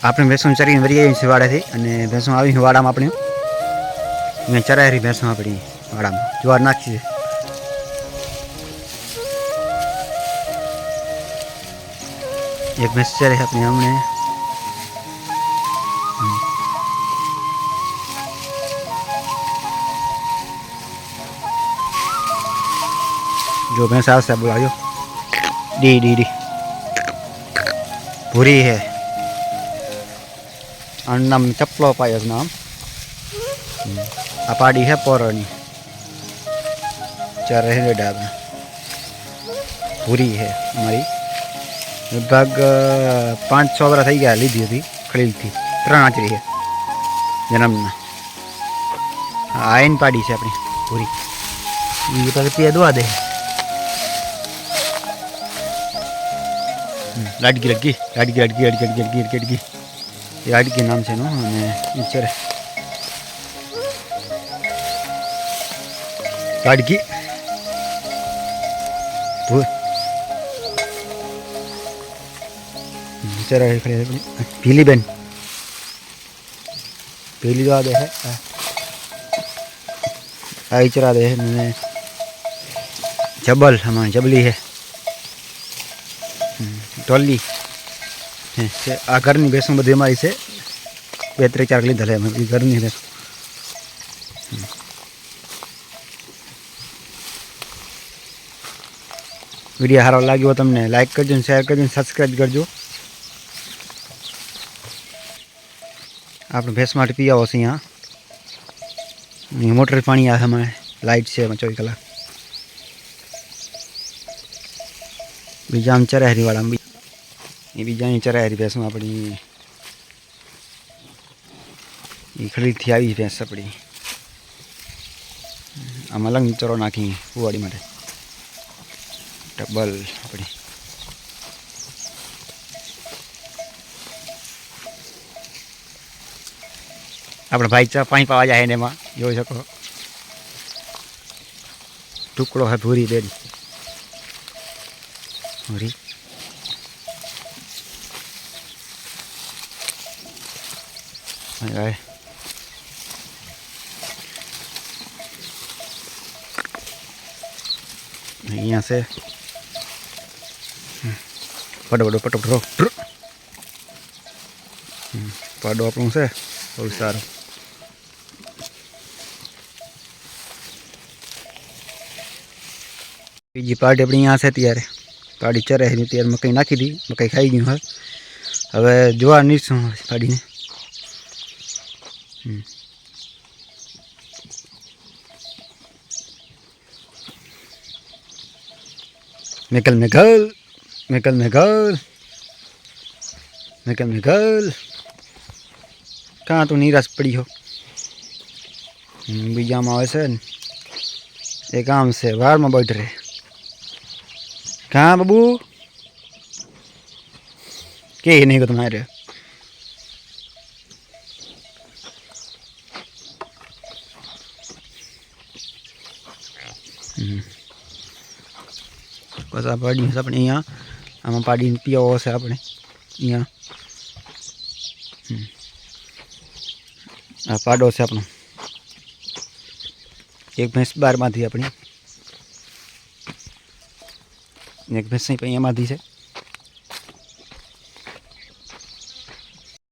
આપણે ભેંસું ચરીને વળી આવી છીએ વાડાથી અને ભેંસું આવી વાડામાં આપણે અહીંયા ચરાયેલી ભેંસું આપણી વાડામાં જુવાર નાખીએ. એક ભેંસ ચરે આપણે હમણે जो भैंस आवश्य बोला डी डी डी भूरी है नाम चप्पलो पायस नाम अपाड़ी है पोरनी चार रहे डाबा भूरी है हमारी लगभग 5-6 वर्ष थी गया लीधी थी खरीद थी 3 आचरी है जन्मना आयन पाड़ी से अपनी पूरी ये तो पिया दुआ दे लाडकी लड़की लाडकी लड़की लड़की लड़की लड़की लड़की ये लाडकी नाम से नो नीचे लाडकी चरा खड़े पीली बहन पीली तो आदे है आई चरा दे मैंने जबल हमारी जबली है टोली आ घर नहीं भैंसों बधी अमारी से 2-3-4 लीधा है घर नहीं भैंस. वीडियो सारो लाग्यो तमने लाइक करजो, शेर करजो, सब्सक्राइब करजो. आप भैंस माटे पी आओ यहाँ मोटर पानी आ हमारे लाइट से 24 कलाक बीजा चराहरी वाला ये बीजा चराहरी भैंस अपनी ये खरीद थी आई भैंस अपनी आम अलग चरो नाखी कुवाड़ी माटे डबल अपनी अपने भाई चा पानी पावा जाए ने जो सको टुकड़ो है पूरी डेरी पूरी यहाँ से पटो पटो पटो पाडो अपनों से बहुत सारो बीजी पार्टी अपनी यहाँ से तैयार है पाड़ी चरे है तैयार मकई नाखी दी मकई खाई गई है हवे जुआर नीचू पाड़ी ने मेकल मेकल मेकल मेकल मेकल मेकल कहाँ तो नीरस पड़ी हो बीजा में आवे से एक आम से वार में बैठ रहे कहाँ बाबू के नहीं को तुम्हारे बस आ पाड़ी अपने यहाँ आम पाड़ी पिया से अपने यहाँ आ पाडो से अपनो एक भैंस 12 माथी अपनी एक भैंस अँ माथी है